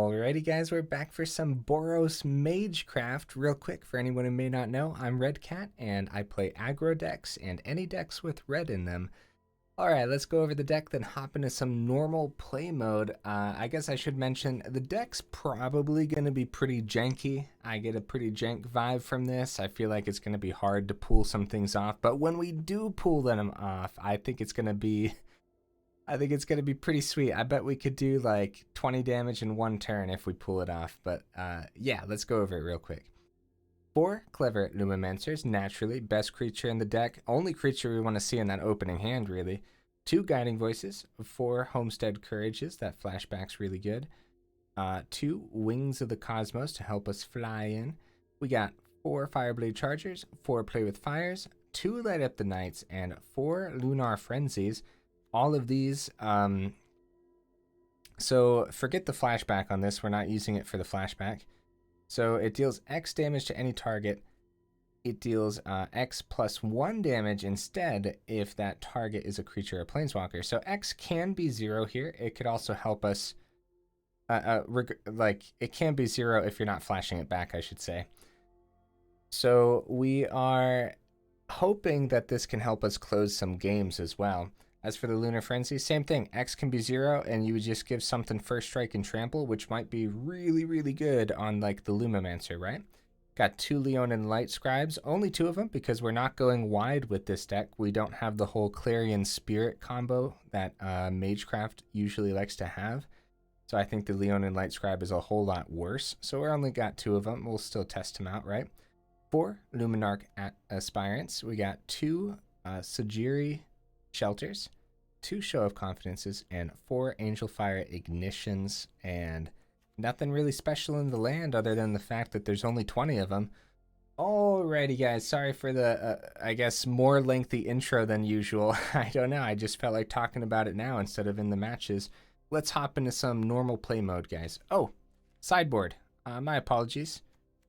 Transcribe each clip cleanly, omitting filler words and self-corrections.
Alrighty guys, we're back for some Boros Magecraft. Real quick, for anyone who may not know, I'm Red Cat, and I play aggro decks and any decks with red in them. Alright, let's go over the deck, then hop into some normal play mode. I guess I should mention, the deck's probably going to be pretty janky. I get a pretty jank vibe from this. I feel like it's going to be hard to pull some things off, but when we do pull them off, I think it's going to be pretty sweet. I bet we could do like 20 damage in one turn if we pull it off. But yeah, let's go over it real quick. 4 Clever Lumimancers, naturally, best creature in the deck. Only creature we want to see in that opening hand, really. 2 Guiding Voices, 4 Homestead Courages, that flashback's really good. 2 Wings of the Cosmos to help us fly in. We got 4 Fireblade Chargers, 4 Play with Fires, 2 Light Up the Nights, and 4 Lunar Frenzies. All of these, so forget the flashback on this. We're not using it for the flashback. So it deals X damage to any target. It deals X plus 1 damage instead if that target is a creature or planeswalker. So X can be 0 here. It could also help us, like it can be 0 if you're not flashing it back, I should say. So we are hoping that this can help us close some games as well. As for the Lunar Frenzy, same thing. X can be 0, and you would just give something First Strike and Trample, which might be really, really good on, like, the Lumimancer, right? Got 2 Leonin Lightscribes, only 2 of them, because we're not going wide with this deck. We don't have the whole Clarion Spirit combo that Magecraft usually likes to have. So I think the Leonin Lightscribe is a whole lot worse. So we only got 2 of them. We'll still test them out, right? 4 Luminarch Aspirants. We got 2 Sejiri Shelters, 2 Show of Confidences, and 4 Angelfire Ignitions, and nothing really special in the land other than the fact that there's only 20 of them. Alrighty guys, sorry for the, I guess, more lengthy intro than usual. I don't know, I just felt like talking about it now instead of in the matches. Let's hop into some normal play mode, guys. Oh, sideboard. My apologies.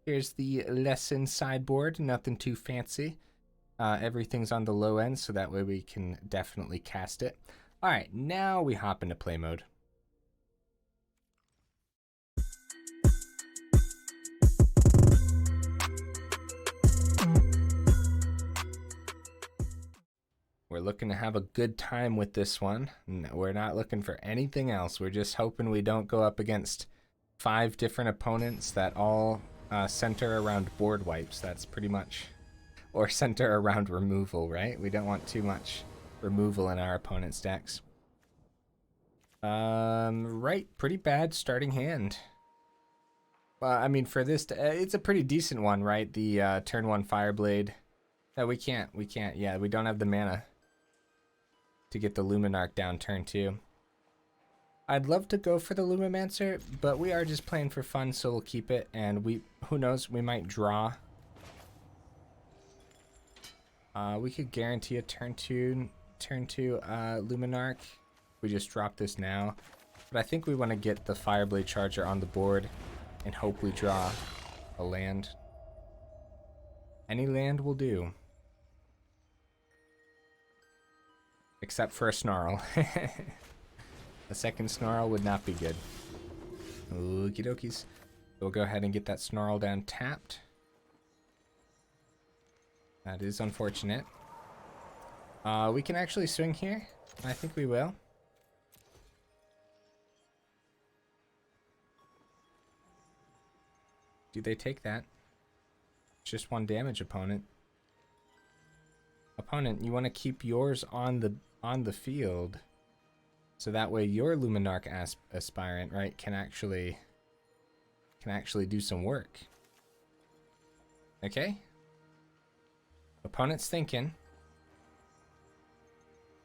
Here's the lesson sideboard, nothing too fancy. Everything's on the low end, so that way we can definitely cast it. All right, now we hop into play mode. We're looking to have a good time with this one. We're not looking for anything else. We're just hoping we don't go up against 5 different opponents that all center around board wipes. That's pretty much... or center around removal, right? We don't want too much removal in our opponent's decks. Right, pretty bad starting hand. I mean, for this, it's a pretty decent one, right? The turn 1 Fireblade. No, we can't, yeah, we don't have the mana to get the Luminarch down turn 2. I'd love to go for the Lumimancer, but we are just playing for fun, so we'll keep it, and who knows, we might draw. We could guarantee a turn 2 Luminarch. We just drop this now. But I think we want to get the Fireblade Charger on the board and hope we draw a land. Any land will do. Except for a Snarl. A second Snarl would not be good. Okie dokies. We'll go ahead and get that Snarl down tapped. That is unfortunate. We can actually swing here. I think we will. Do they take that? It's just 1 damage, opponent. Opponent, you want to keep yours on the field, so that way your Luminarch Aspirant, right, can actually do some work. Okay. Opponent's thinking.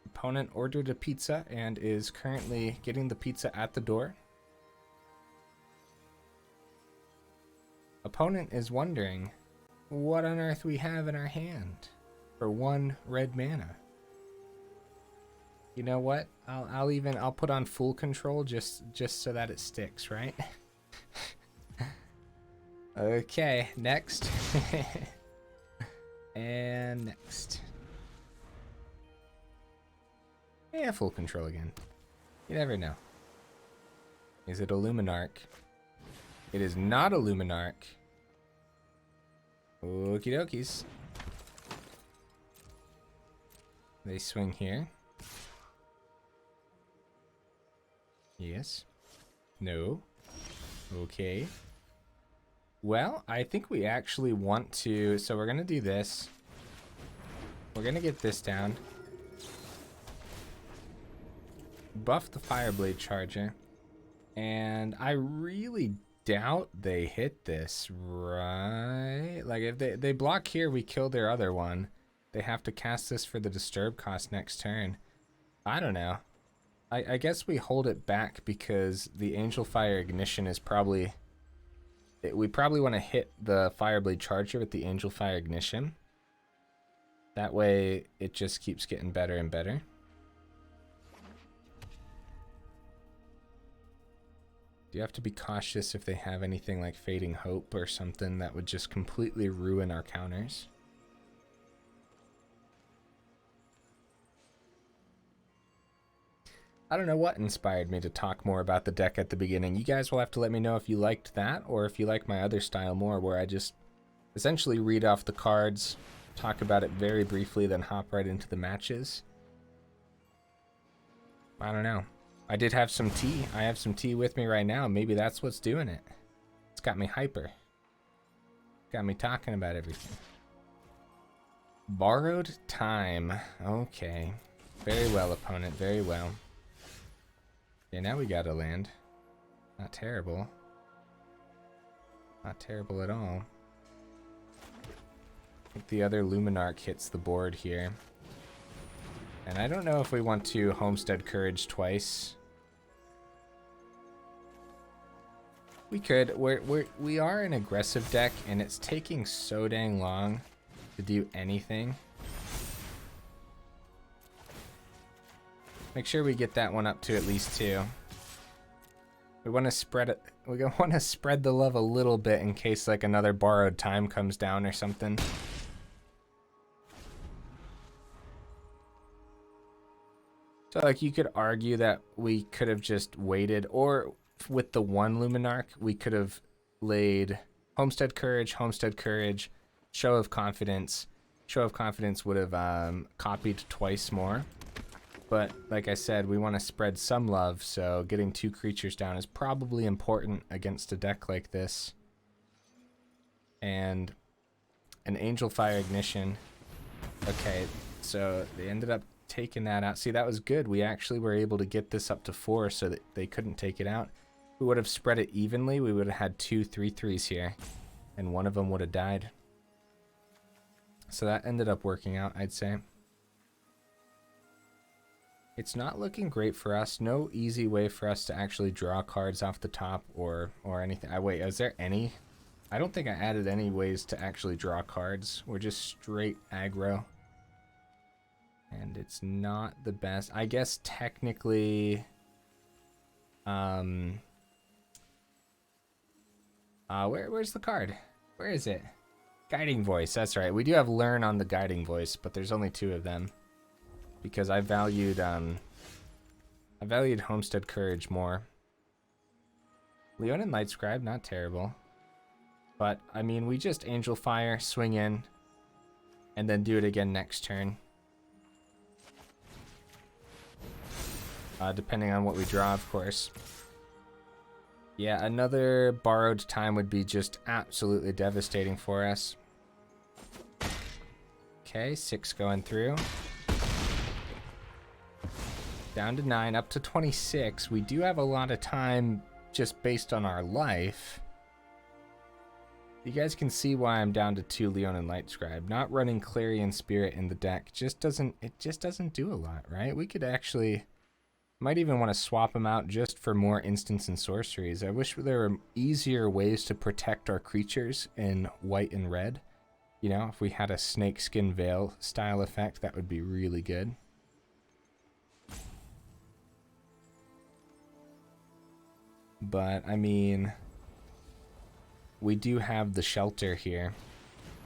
Opponent ordered a pizza and is currently getting the pizza at the door. Opponent is wondering what on earth we have in our hand for 1 red mana. You know what? I'll put on full control just so that it sticks, right? Okay, next. And next. Yeah, full control again. You never know. Is it a Luminarch? It is not a Luminarch. Okie dokies. They swing here. Yes. No. Okay. Well, I think we actually want to... So we're going to do this. We're going to get this down. Buff the Fireblade Charger. And I really doubt they hit this, right? Like, if they block here, we kill their other one. They have to cast this for the disturb cost next turn. I don't know. I guess we hold it back because the Angelfire Ignition is probably... We probably want to hit the Fireblade Charger with the Angelfire Ignition. That way, it just keeps getting better and better. Do you have to be cautious if they have anything like Fading Hope or something that would just completely ruin our counters? I don't know what inspired me to talk more about the deck at the beginning. You guys will have to let me know if you liked that or if you like my other style more, where I just essentially read off the cards, talk about it very briefly, then hop right into the matches. I don't know. I did have some tea. I have some tea with me right now. Maybe that's what's doing it. It's got me hyper. Got me talking about everything. Borrowed time. Okay. Very well, opponent. Very well. Yeah, now we got a land. Not terrible. Not terrible at all. I think the other Luminarch hits the board here. And I don't know if we want to Homestead Courage twice. We could. We are an aggressive deck, and it's taking so dang long to do anything. Make sure we get that one up to at least 2. We want to spread it. We want to spread the love a little bit in case like another borrowed time comes down or something. So like you could argue that we could have just waited, or with the one Luminarch, we could have laid Homestead Courage, Show of Confidence. Show of Confidence would have copied twice more. But like I said, we want to spread some love, so getting 2 creatures down is probably important against a deck like this. And an Angelfire Ignition. Okay, so they ended up taking that out. See, that was good. We actually were able to get this up to 4 so that they couldn't take it out. We would have spread it evenly. We would have had 2 3/3s here, and one of them would have died. So that ended up working out, I'd say. It's not looking great for us. No easy way for us to actually draw cards off the top or anything. Wait, is there any? I don't think I added any ways to actually draw cards. We're just straight aggro. And it's not the best. I guess technically... where's the card? Where is it? Guiding Voice, that's right. We do have Learn on the Guiding Voice, but there's only 2 of them. Because I valued Homestead Courage more. Leonin Lightscribe, not terrible. But, I mean, we just Angelfire, swing in, and then do it again next turn. Depending on what we draw, of course. Yeah, another borrowed time would be just absolutely devastating for us. Okay, 6 going through. Down to 9, up to 26. We do have a lot of time just based on our life. You guys can see why I'm down to 2 Leonin Lightscribe. Not running Clarion Spirit in the deck just doesn't do a lot, right? We could actually might even want to swap them out just for more instants and sorceries. I wish there were easier ways to protect our creatures in white and red. You know, if we had a Snakeskin Veil style effect, that would be really good. But, I mean, we do have the shelter here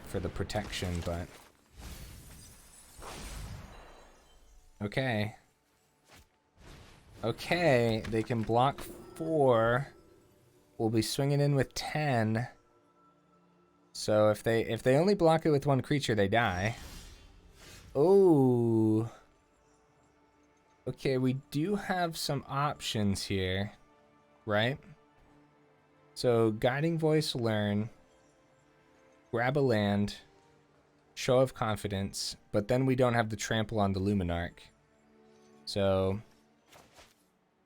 for the protection, but... Okay. Okay, they can block 4. we'll be swinging in with 10. So if they only block it with one creature, they die. Oh. Okay, we do have some options here, right? So Guiding Voice, learn, grab a land, Show of Confidence, but then we don't have the trample on the Luminarch. So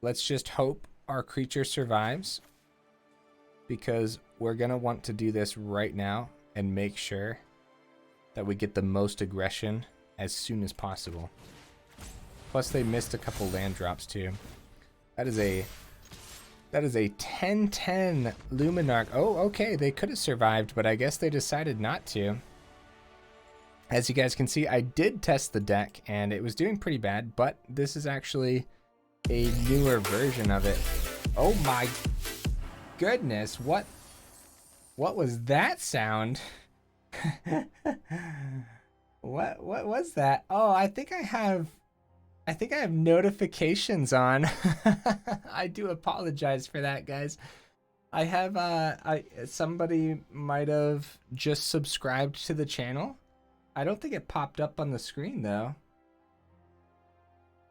let's just hope our creature survives, because we're gonna want to do this right now and make sure that we get the most aggression as soon as possible. Plus they missed a couple land drops too. That is a 10-10 Luminarch. Oh, okay, they could have survived, but I guess they decided not to. As you guys can see, I did test the deck and it was doing pretty bad, but this is actually a newer version of it. Oh my goodness, what was that sound? What was that? Oh, I think I have notifications on. I do apologize for that, guys. I have somebody might have just subscribed to the channel. I don't think it popped up on the screen though.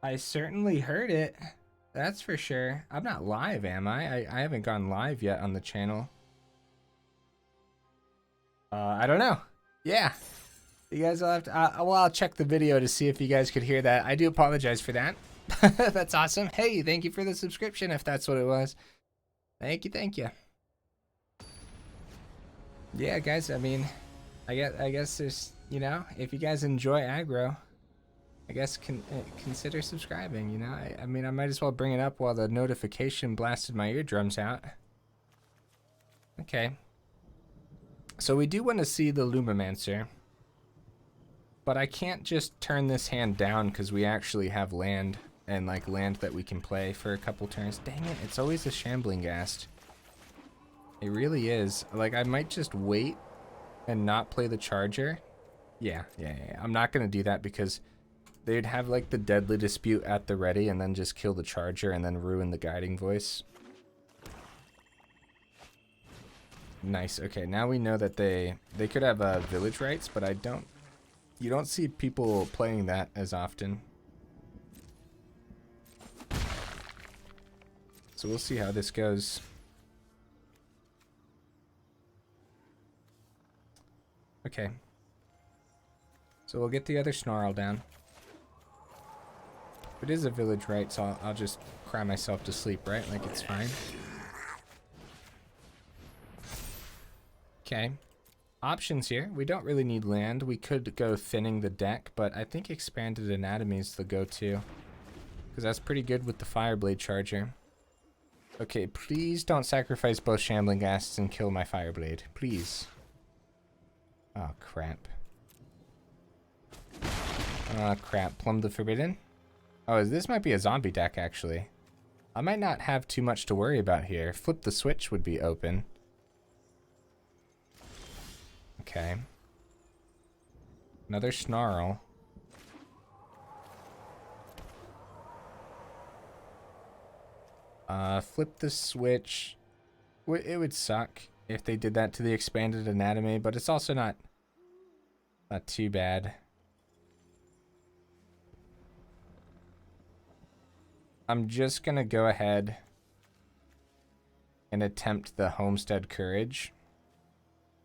I certainly heard it. That's for sure. I'm not live, am I? I haven't gone live yet on the channel. I don't know. Yeah. You guys will have to, well, I'll check the video to see if you guys could hear that. I do apologize for that. That's awesome. Hey, thank you for the subscription if that's what it was. Thank you, thank you. Yeah, guys, I mean, I guess there's, you know, if you guys enjoy aggro, I guess consider subscribing, you know? I mean, I might as well bring it up while the notification blasted my eardrums out. Okay. So we do want to see the Lumimancer. But I can't just turn this hand down because we actually have land, and like land that we can play for a couple turns. Dang it, it's always a Shambling Ghast. It really is. Like, I might just wait and not play the Charger. Yeah. I'm not going to do that because they'd have like the Deadly Dispute at the ready and then just kill the Charger and then ruin the Guiding Voice. Nice. Okay, now we know that they could have Village Rites, but you don't see people playing that as often. So we'll see how this goes. Okay. So we'll get the other Snarl down. It is a Village Rite, so I'll just cry myself to sleep, right? Like, it's fine. Okay. Options here. We don't really need land. We could go thinning the deck, but I think Expanded Anatomy is the go-to, because that's pretty good with the Fireblade Charger. Okay, please don't sacrifice both Shambling Ghasts and kill my Fireblade. Please. Oh, crap. Oh, crap. Plumb the Forbidden? Oh, this might be a zombie deck, actually. I might not have too much to worry about here. Flip the Switch would be open. Okay. Another Snarl. Flip the Switch. It would suck if they did that to the Expanded Anatomy, but it's also not too bad. I'm just gonna go ahead and attempt the Homestead Courage.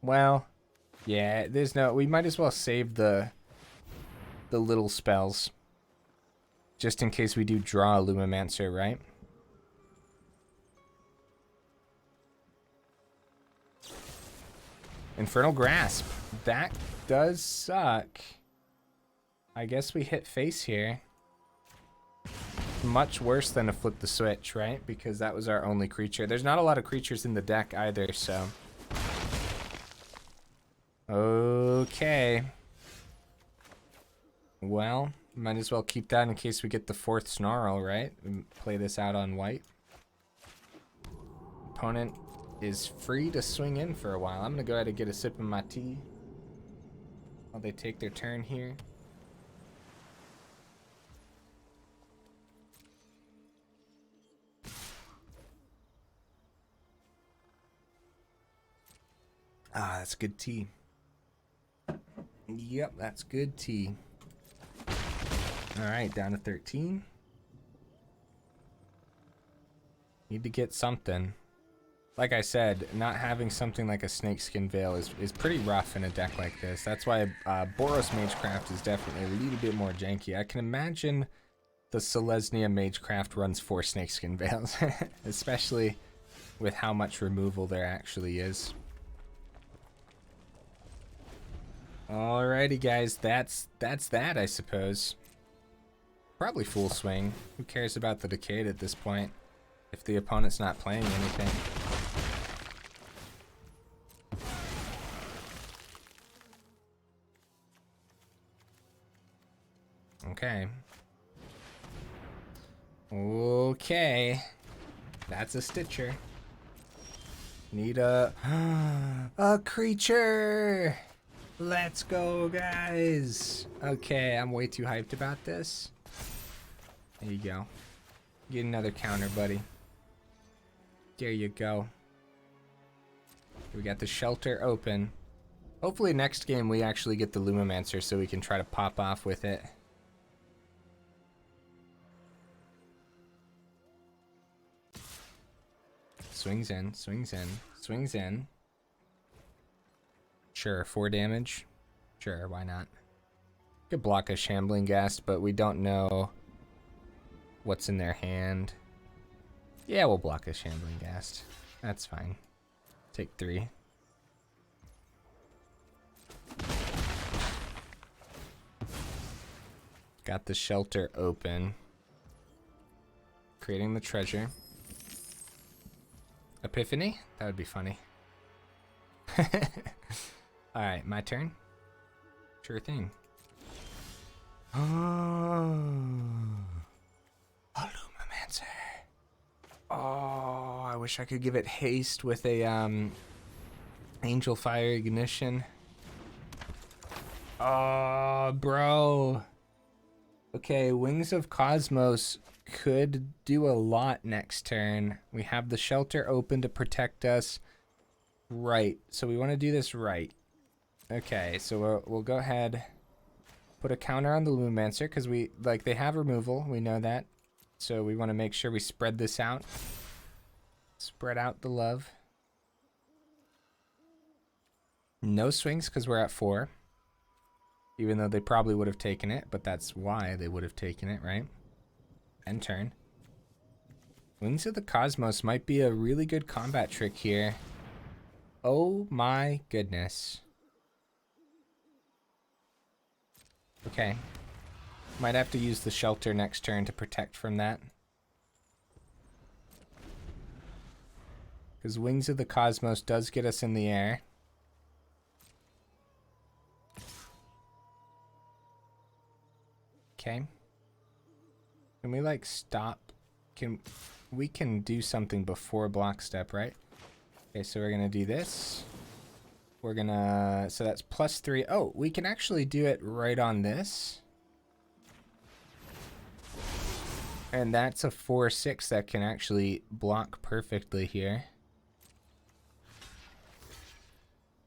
Well, yeah, we might as well save the little spells just in case we do draw a Lumimancer, right? Infernal Grasp. That does suck. I guess we hit face here. Much worse than a Flip the Switch, right? Because that was our only creature. There's not a lot of creatures in the deck either, so... Okay. Well, might as well keep that in case we get the fourth Snarl, right? And play this out on white. Opponent is free to swing in for a while. I'm gonna go ahead and get a sip of my tea while they take their turn here. Ah, that's good tea. Yep, that's good tea. All right, down to 13. Need to get something. Like I said, not having something like a Snakeskin Veil is pretty rough in a deck like this. That's why Boros Magecraft is definitely a little bit more janky. I can imagine the Selesnya Magecraft runs 4 Snakeskin Veils, especially with how much removal there actually is. Alrighty, guys, that's that, I suppose. Probably full swing. Who cares about the Decade at this point if the opponent's not playing anything? Okay. Okay. That's a Stitcher. Need a creature. Let's go, guys. Okay, I'm way too hyped about this. There you go. Get another counter, buddy. There you go. We got the Shelter open. Hopefully next game we actually get the Lumimancer so we can try to pop off with it. Swings in, swings in, swings in. Sure, 4 damage. Sure, why not? Could block a Shambling Ghast, but we don't know what's in their hand. Yeah, we'll block a Shambling Ghast. That's fine. Take 3. Got the Shelter open. Creating the treasure. Epiphany? That would be funny. Alright, my turn. Sure thing. Oh, a Lumimancer. Oh, I wish I could give it haste with a Angelfire Ignition. Oh, bro. Okay, Wings of Cosmos could do a lot next turn. We have the Shelter open to protect us. Right, so we want to do this right. Okay, so we'll go ahead, put a counter on the Lumimancer because they have removal. We know that, so we want to make sure we spread this out. Spread out the love. No swings because we're at 4. Even though they probably would have taken it, but that's why they would have taken it, right? End turn. Wings of the Cosmos might be a really good combat trick here. Oh my goodness. Okay. Might have to use the Shelter next turn to protect from that. Because Wings of the Cosmos does get us in the air. Okay. Can we like stop? We can do something before block step, right? Okay, so we're gonna do this. We're gonna, so that's +3. Oh, we can actually do it right on this. And that's a 4/6 that can actually block perfectly here.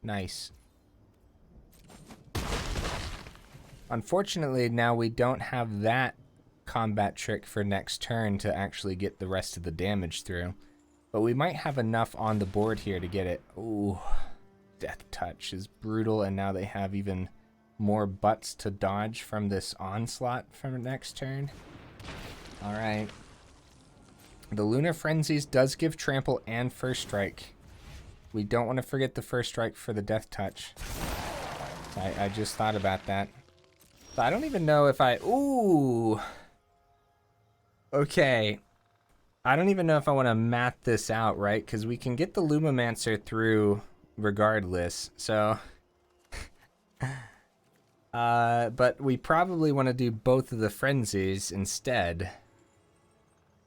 Nice. Unfortunately, now we don't have that combat trick for next turn to actually get the rest of the damage through. But we might have enough on the board here to get it. Ooh, Death Touch is brutal, and now they have even more butts to dodge from this onslaught from next turn. Alright. The Lunar Frenzies does give Trample and First Strike. We don't want to forget the First Strike for the Death Touch. I just thought about that. So I don't even know if ooh. Okay. I don't even know if I want to math this out, right? Because we can get the Lumimancer through regardless. So, but we probably want to do both of the Frenzies instead.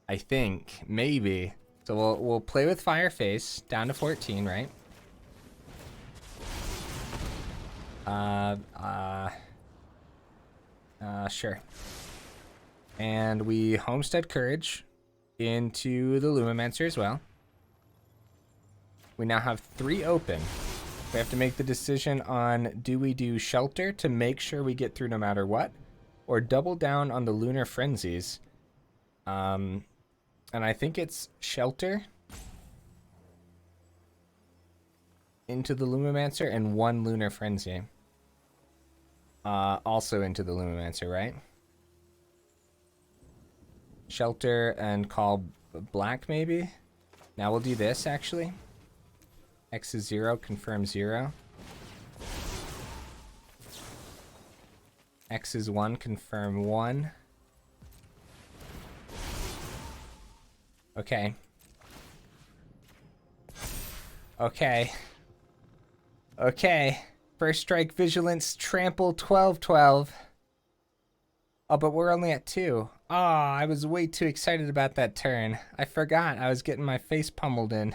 I think, maybe. So we'll play with Fireface down to 14, right? Sure. And we Homestead Courage into the Lumimancer as well. We now have 3 open. We have to make the decision on, do we do Shelter to make sure we get through no matter what, or double down on the Lunar Frenzies? And I think it's Shelter into the Lumimancer and 1 Lunar Frenzy. Also into the Lumimancer, right? Shelter and call black, maybe? Now we'll do this, actually. X is 0, confirm 0. X is 1, confirm 1. Okay. Okay. Okay. First strike, vigilance, trample, 12-12. Oh, but we're only at 2. Oh, I was way too excited about that turn. I forgot I was getting my face pummeled in.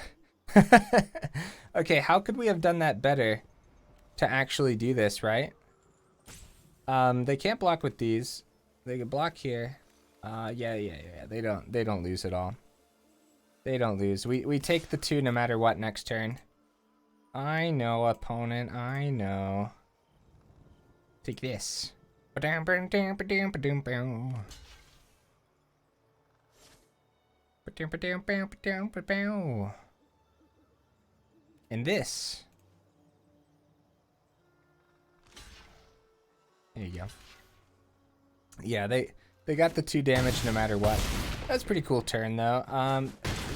Okay, how could we have done that better to actually do this, right? They can't block with these. They can block here. Yeah. They don't lose at all. They don't lose. We take the 2 no matter what next turn. I know, opponent. I know. Take this. And this. There you go. Yeah, they got the 2 damage no matter what. That's a pretty cool turn though.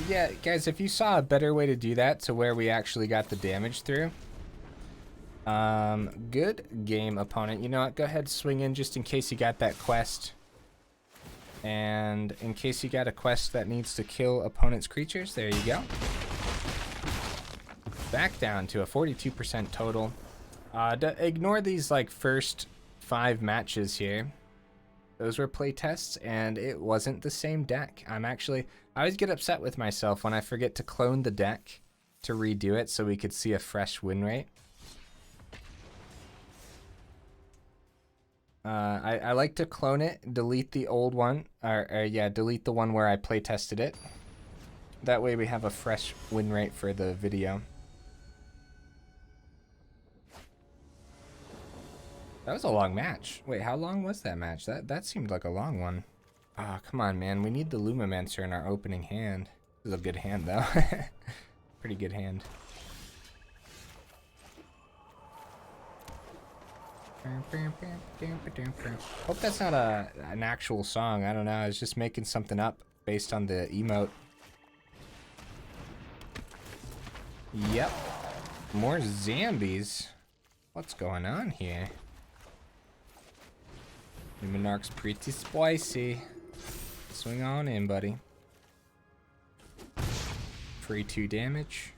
Yeah, guys, if you saw a better way to do that to where we actually got the damage through. Good game, opponent. You know what? Go ahead, swing in just in case you got that quest. And in case you got a quest that needs to kill opponent's creatures, there you go. Back down to a 42% total. Ignore these like first 5 matches here. Those were playtests, and it wasn't the same deck. I always get upset with myself when I forget to clone the deck to redo it so we could see a fresh win rate. I like to clone it, delete the old one, or yeah, delete the one where I playtested it. That way we have a fresh win rate for the video. That was a long match. Wait, how long was that match? That seemed like a long one. Ah, oh, come on, man. We need the Lumimancer in our opening hand. This is a good hand, though. Pretty good hand. Hope that's not an actual song. I don't know. I was just making something up based on the emote. Yep. More zombies. What's going on here? Luminarch's pretty spicy. Swing on in, buddy. Free 2 damage.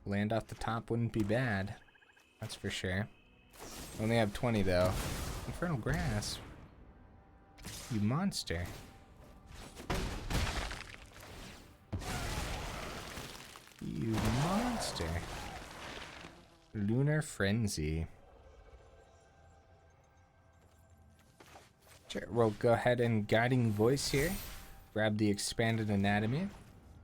Land off the top wouldn't be bad. That's for sure. Only have 20 though. Infernal Grass. You monster. You monster. Lunar Frenzy. Sure, we'll go ahead and Guiding Voice here. Grab the Expanded Anatomy.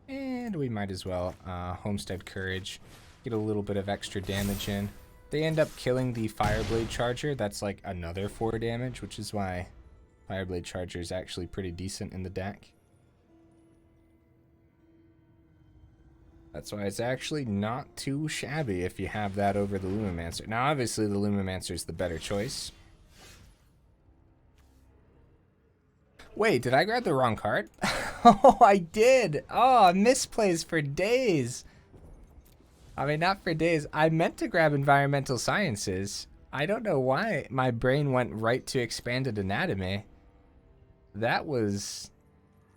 And we might as well Homestead Courage. Get a little bit of extra damage in. They end up killing the Fireblade Charger. That's like another 4 damage, which is why Fireblade Charger is actually pretty decent in the deck. That's why it's actually not too shabby if you have that over the Lumimancer. Now, obviously, the Lumimancer is the better choice. Wait, did I grab the wrong card? Oh, I did. Oh, misplays for days. I mean, not for days. I meant to grab Environmental Sciences. I don't know why my brain went right to Expanded Anatomy. That was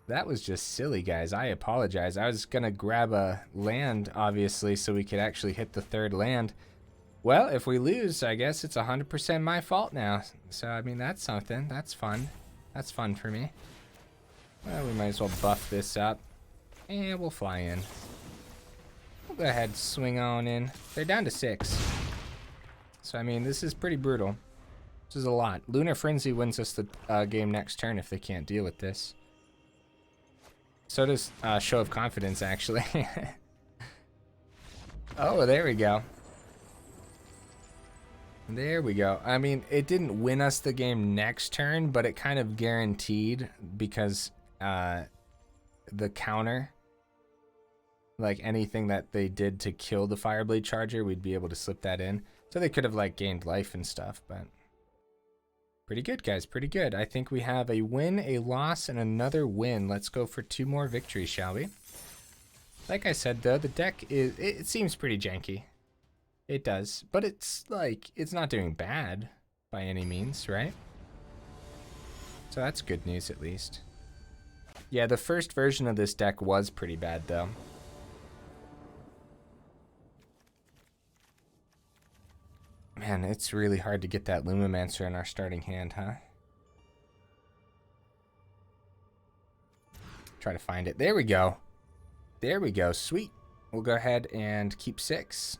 just silly, guys. I apologize. I was going to grab a land, obviously, so we could actually hit the 3rd land. Well, if we lose, I guess it's 100% my fault now. So, I mean, that's something. That's fun. That's fun for me. Well, we might as well buff this up. And we'll fly in. We'll go ahead and swing on in. They're down to 6. So, I mean, this is pretty brutal. This is a lot. Lunar Frenzy wins us the game next turn if they can't deal with this. So does Show of Confidence, actually. Oh, there we go. There we go. I mean, it didn't win us the game next turn, but it kind of guaranteed because the counter, like anything that they did to kill the Fireblade Charger, we'd be able to slip that in. So they could have like gained life and stuff, but pretty good, guys, pretty good. I think we have a win, a loss, and another win. Let's go for 2 more victories, shall we? Like I said, though, the deck it seems pretty janky. It does, but it's like, it's not doing bad by any means, right? So that's good news at least. Yeah, the first version of this deck was pretty bad though. Man, it's really hard to get that Lumimancer in our starting hand, huh? Try to find it. There we go. There we go. Sweet. We'll go ahead and keep 6.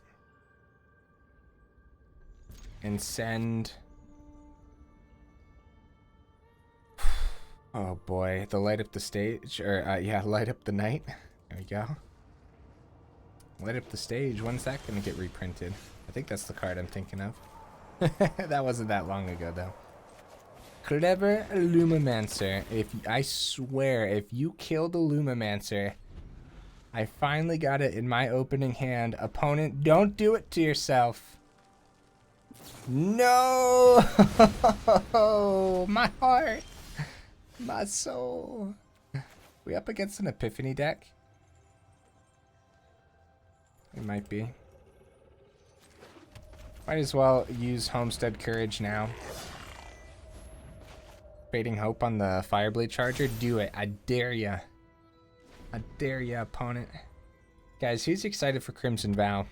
And send... Oh boy, the light up the stage, or yeah, light up the night. There we go. Light up the stage. When's that gonna get reprinted? I think that's the card I'm thinking of. That wasn't that long ago though. Clever Lumimancer. I swear, if you kill the Lumimancer, I finally got it in my opening hand. Opponent, don't do it to yourself. No! My heart. My soul. We up against an Epiphany deck? It might be. Might as well use Homestead Courage now. Fading Hope on the Fireblade Charger. Do it. I dare ya. I dare ya, opponent. Guys, who's excited for Crimson Vow?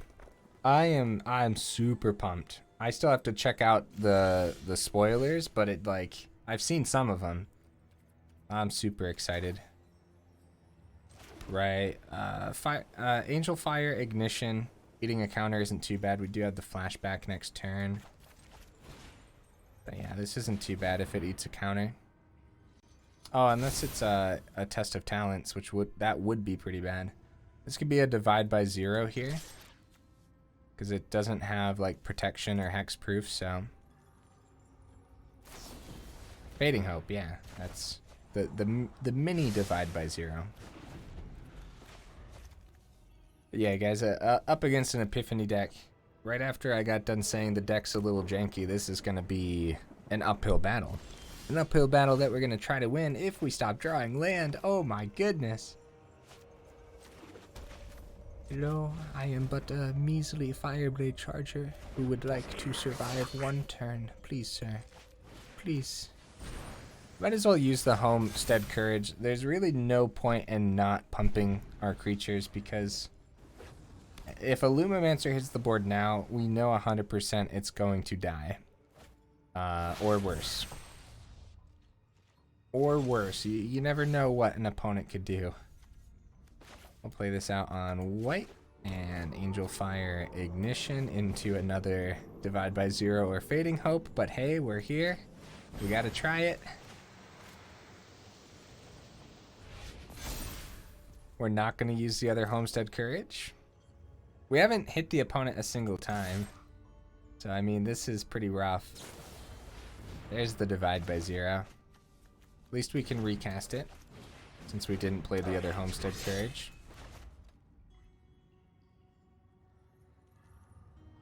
I'm super pumped. I still have to check out the spoilers, but it like I've seen some of them. I'm super excited. Right. Angelfire Ignition. Eating a counter isn't too bad. We do have the flashback next turn. But yeah, this isn't too bad if it eats a counter. Oh, unless it's a test of talents, which would be pretty bad. This could be a divide by 0 here. Because it doesn't have like protection or hexproof, so. Fading Hope, yeah. That's the mini divide by 0. Yeah, guys, up against an Epiphany deck. Right after I got done saying the deck's a little janky, this is going to be an uphill battle. An uphill battle that we're going to try to win if we stop drawing land. Oh my goodness. Hello, I am but a measly Fireblade Charger who would like to survive 1 turn. Please, sir. Please. Might as well use the Homestead Courage. There's really no point in not pumping our creatures because if a Lumimancer hits the board now, we know 100% it's going to die. Or worse. Or worse. You never know what an opponent could do. I'll play this out on white and Angelfire Ignition into another Divide by 0 or Fading Hope. But hey, we're here. We gotta try it. We're not gonna use the other Homestead Courage. We haven't hit the opponent a single time. So, I mean, this is pretty rough. There's the Divide by 0. At least we can recast it, since we didn't play the other Homestead Courage.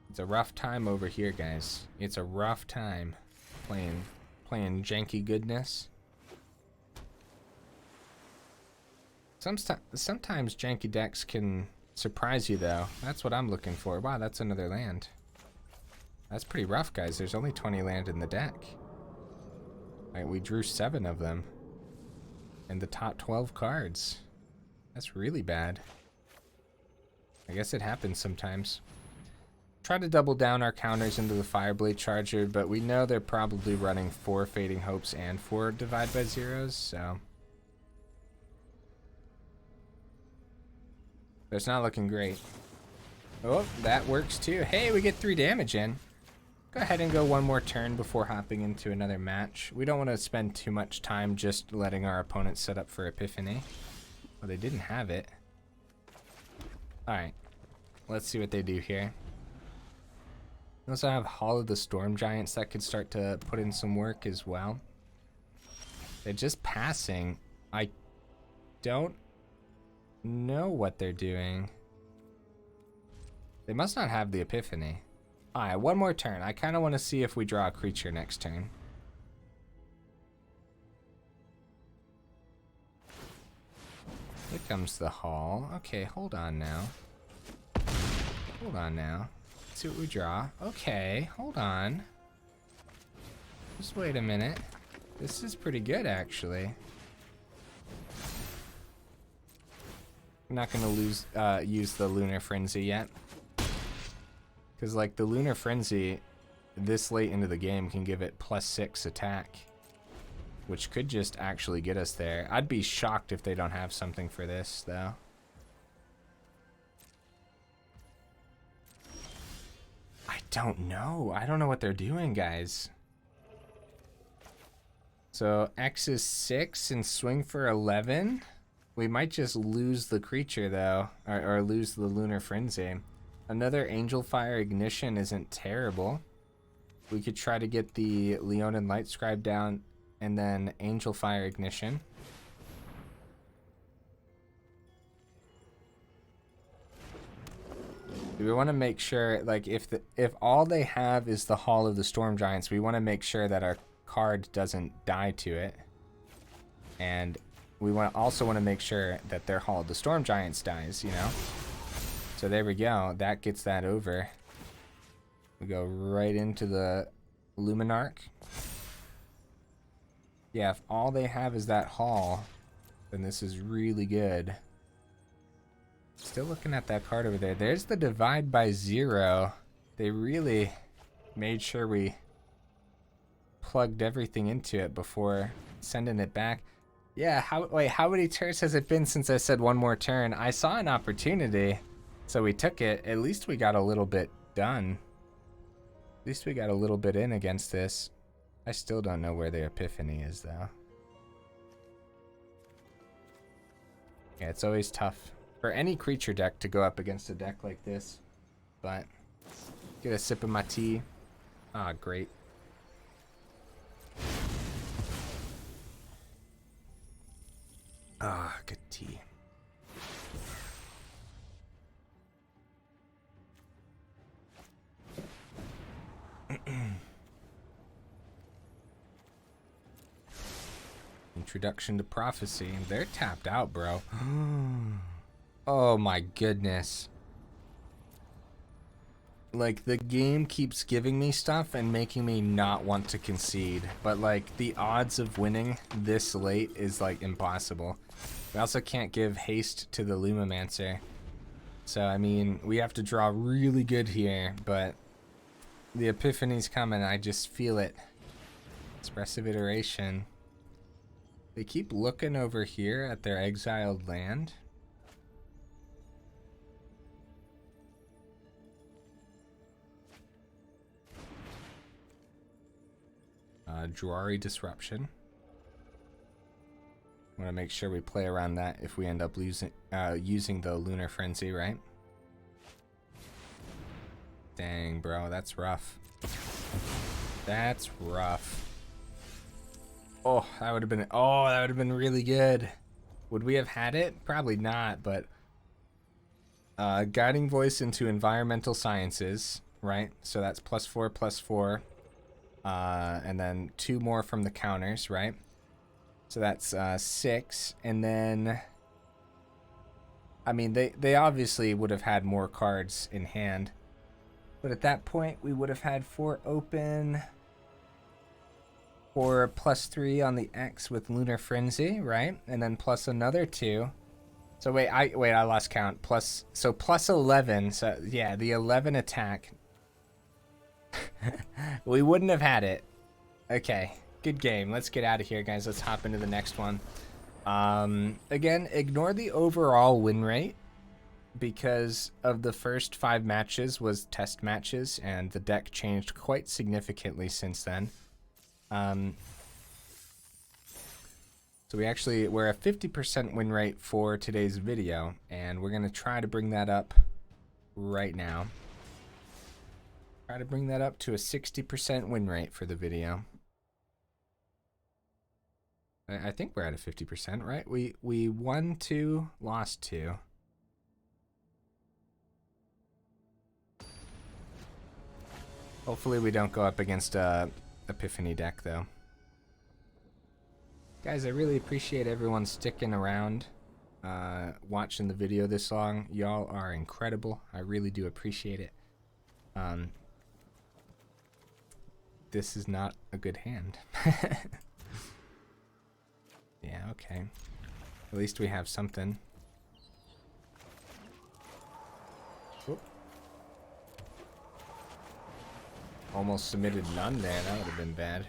It's a rough time over here, guys. It's a rough time playing janky goodness. Sometimes janky decks can surprise you, though. That's what I'm looking for. Wow, that's another land. That's pretty rough, guys. There's only 20 land in the deck. Alright, we drew 7 of them. And the top 12 cards. That's really bad. I guess it happens sometimes. Try to double down our counters into the Fireblade Charger, but we know they're probably running 4 Fading Hopes and 4 Divide by Zeros, so. It's not looking great. Oh, that works too. Hey, we get 3 damage in. Go ahead and go 1 more turn before hopping into another match. We don't want to spend too much time just letting our opponent set up for Epiphany. Well, they didn't have it. Alright. Let's see what they do here. We also have Hall of the Storm Giants that could start to put in some work as well. They're just passing. I don't know what they're doing. They must not have the Epiphany. Alright, one more turn. I kind of want to see if we draw a creature next turn. Here comes the Hall. Okay, hold on now. Hold on now. Let's see what we draw. Okay, hold on. Just wait a minute. This is pretty good, actually. I'm not going to use the Lunar Frenzy yet. Because, like, the Lunar Frenzy, this late into the game, can give it +6 attack. Which could just actually get us there. I'd be shocked if they don't have something for this, though. I don't know. I don't know what they're doing, guys. So, X is 6 and swing for 11. We might just lose the creature, though. Or lose the Lunar Frenzy. Another Angelfire Ignition isn't terrible. We could try to get the Leonin Lightscribe down and then Angelfire Ignition. We want to make sure, like, if all they have is the Hall of the Storm Giants, we want to make sure that our card doesn't die to it. And we also want to make sure that their Hall of the Storm Giants dies, you know? So there we go. That gets that over. We go right into the Luminarch. Yeah, if all they have is that Hall, then this is really good. Still looking at that card over there. There's the Divide by 0. They really made sure we plugged everything into it before sending it back. Yeah, how many turns has it been since I said one more turn? I saw an opportunity, so we took it. At least we got a little bit done. At least we got a little bit in against this. I still don't know where the Epiphany is, though. Yeah, it's always tough for any creature deck to go up against a deck like this. But, get a sip of my tea. Ah, great. Ah, good tea. Introduction to Prophecy. They're tapped out, bro. Oh my goodness. Like, the game keeps giving me stuff and making me not want to concede. But, like, the odds of winning this late is, like, impossible. We also can't give haste to the Lumimancer. So, I mean, we have to draw really good here, but the Epiphany's coming. I just feel it. Expressive Iteration. They keep looking over here at their exiled land. Druari Disruption. Want to make sure we play around that if we end up using the Lunar Frenzy, right? Dang, bro, that's rough. That's rough. Oh, that would have been really good. Would we have had it? Probably not, but Guiding Voice into Environmental Sciences, right? So that's +4/+4. And then 2 more from the counters, right? So that's 6. And then, I mean, they obviously would have had more cards in hand. But at that point, we would have had 4 open. For +3 on the X with Lunar Frenzy, right? And then plus another 2. So wait, I lost count. So +11. So yeah, the 11 attack. We wouldn't have had it. Okay, good game. Let's get out of here, guys. Let's hop into the next one. Again, ignore the overall win rate because of the first 5 matches was test matches, and the deck changed quite significantly since then. So we're a 50% win rate for today's video, and we're going to try to bring that up right now. Try to bring that up to a 60% win rate for the video. I think we're at a 50%, right? We won 2, lost 2. Hopefully we don't go up against a Epiphany deck, though. Guys, I really appreciate everyone sticking around, watching the video this long. Y'all are incredible. I really do appreciate it. This is not a good hand. Yeah, okay. At least we have something. Oop. Almost submitted none there. That would have been bad.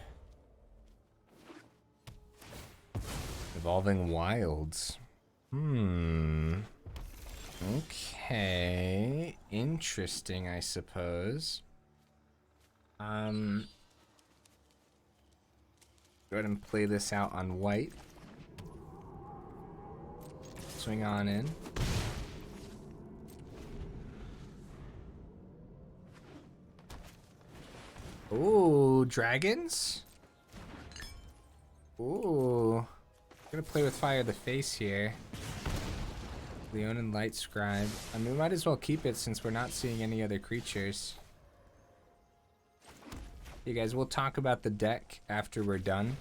Evolving Wilds. Okay. Interesting, I suppose. Go ahead and play this out on white. Swing on in. Ooh, dragons? Ooh. I'm gonna play with Fire the Face here. Leonin Lightscribe. I mean, we might as well keep it since we're not seeing any other creatures. You guys, we'll talk about the deck after we're done.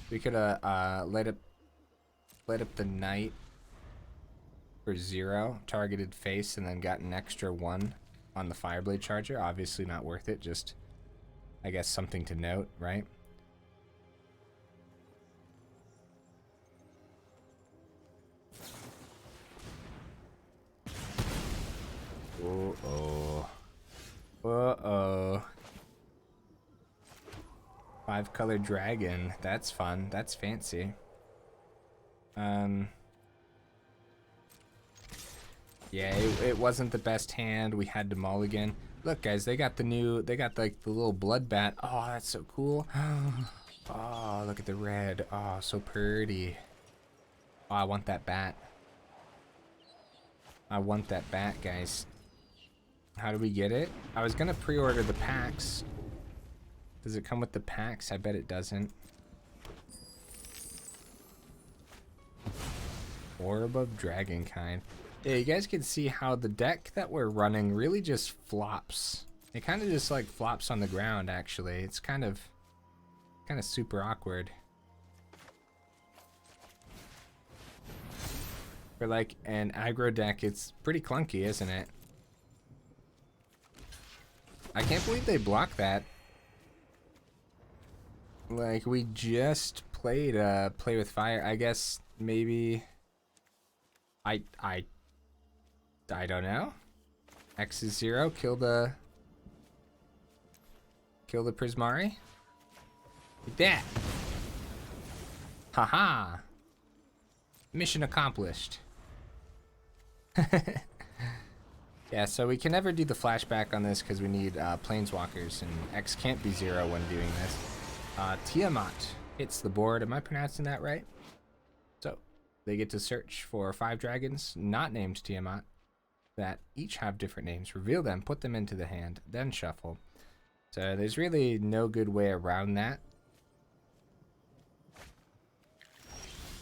We could light up the knight for 0, targeted face, and then got an extra 1 on the Fireblade Charger. Obviously not worth it, just, I guess, something to note, right? Uh-oh. Uh-oh. 5-color dragon. That's fun. That's fancy. Yeah, it wasn't the best hand. We had to mulligan. Look, guys, they got like the little blood bat. Oh, that's so cool. Oh, look at the red. Oh, so pretty. Oh, I want that bat. I want that bat, guys. How do we get it? I was gonna pre-order the packs. Does it come with the packs? I bet it doesn't. Orb of Dragonkind. Yeah, you guys can see how the deck that we're running really just flops. It kind of just like flops on the ground, actually. It's kind of super awkward. For like an aggro deck, it's pretty clunky, isn't it? I can't believe they blocked that. Like, we just played Play with Fire. I guess maybe I don't know. X is 0, kill the Prismari. Like that. Haha. Mission accomplished. Yeah, so we can never do the flashback on this because we need planeswalkers, and X can't be 0 when doing this. Tiamat hits the board. Am I pronouncing that right? So they get to search for 5 dragons not named Tiamat that each have different names. Reveal them, put them into the hand, then shuffle. So there's really no good way around that.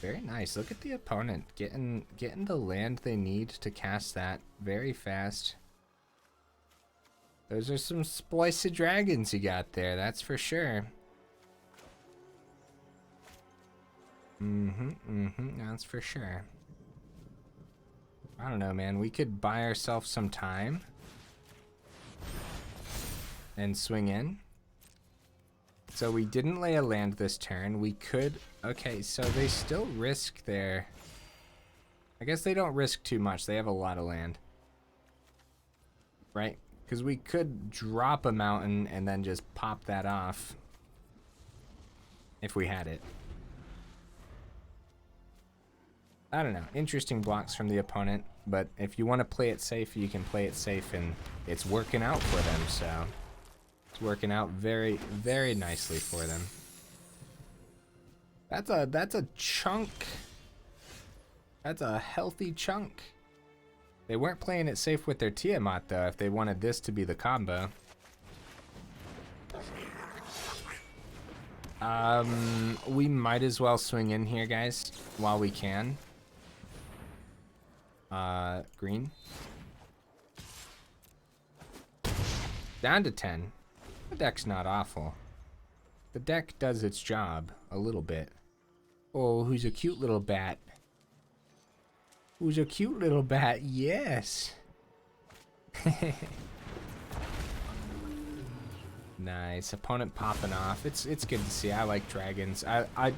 Very nice. Look at the opponent getting the land they need to cast that very fast. Those are some spliced dragons you got there, that's for sure. That's for sure. I don't know, man. We could buy ourselves some time and swing in. So we didn't lay a land this turn. We could... Okay, so they still risk their... I guess they don't risk too much. They have a lot of land. Right? Because we could drop a mountain and then just pop that off. If we had it. I don't know. Interesting blocks from the opponent. But if you want to play it safe, you can play it safe. And it's working out for them, so... It's working out very, very nicely for them. That's a chunk. That's a healthy chunk. They weren't playing it safe with their Tiamat, though, if they wanted this to be the combo. We might as well swing in here, guys, while we can. Green. Down to 10. The deck's not awful. The deck does its job a little bit. Oh, who's a cute little bat? Who's a cute little bat? Yes. Nice. Opponent popping off. It's good to see. I like dragons. I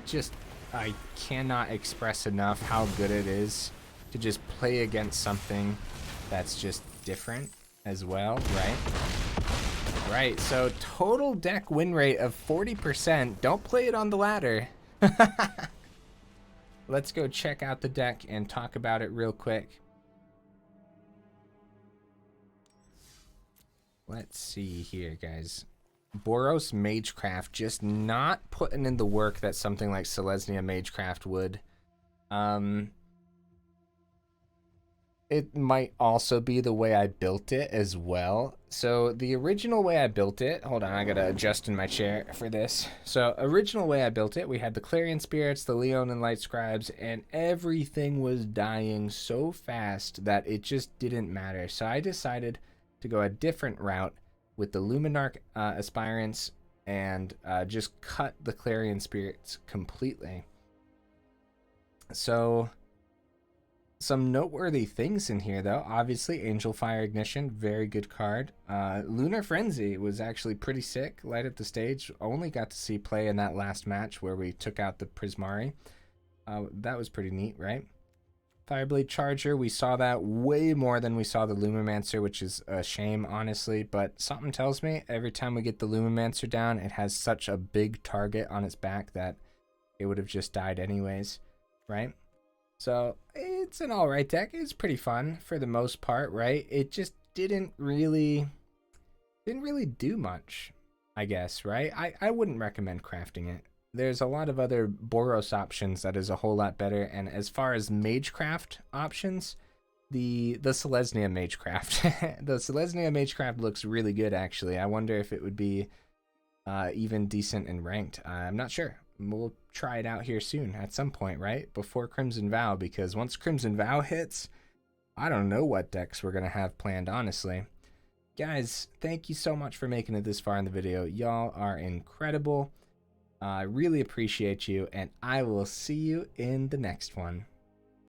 cannot express enough how good it is to just play against something that's just different as well, right? Right, so total deck win rate of 40%. Don't play it on the ladder. Let's go check out the deck and talk about it real quick. Let's see here, guys. Boros Magecraft just not putting in the work that something like Selesnya Magecraft would. It might also be the way I built it as well. So the original way I built it, hold on, I gotta adjust in my chair for this. So original way I built it, we had the Clarion Spirits, the Leonin Lightscribes, and everything was dying so fast that it just didn't matter. So I decided to go a different route with the Luminarch Aspirants and just cut the Clarion Spirits completely. So some noteworthy things in here, though. Obviously, Angelfire Ignition, very good card. Lunar Frenzy was actually pretty sick. Light up the stage. Only got to see play in that last match where we took out the Prismari. That was pretty neat, right? Fireblade Charger, we saw that way more than we saw the Lumimancer, which is a shame, honestly. But something tells me every time we get the Lumimancer down, it has such a big target on its back that it would have just died anyways, right? So it's an alright deck. It's pretty fun for the most part, right? It just didn't really do much, I guess, right? I wouldn't recommend crafting it. There's a lot of other Boros options that is a whole lot better. And as far as Magecraft options, the Selesnya Magecraft, the Selesnya Magecraft looks really good, actually. I wonder if it would be even decent in ranked. I'm not sure. We'll try it out here soon at some point, right? Before Crimson Vow, because once Crimson Vow hits, I don't know what decks we're going to have planned, honestly. Guys, thank you so much for making it this far in the video. Y'all are incredible. I really appreciate you, and I will see you in the next one.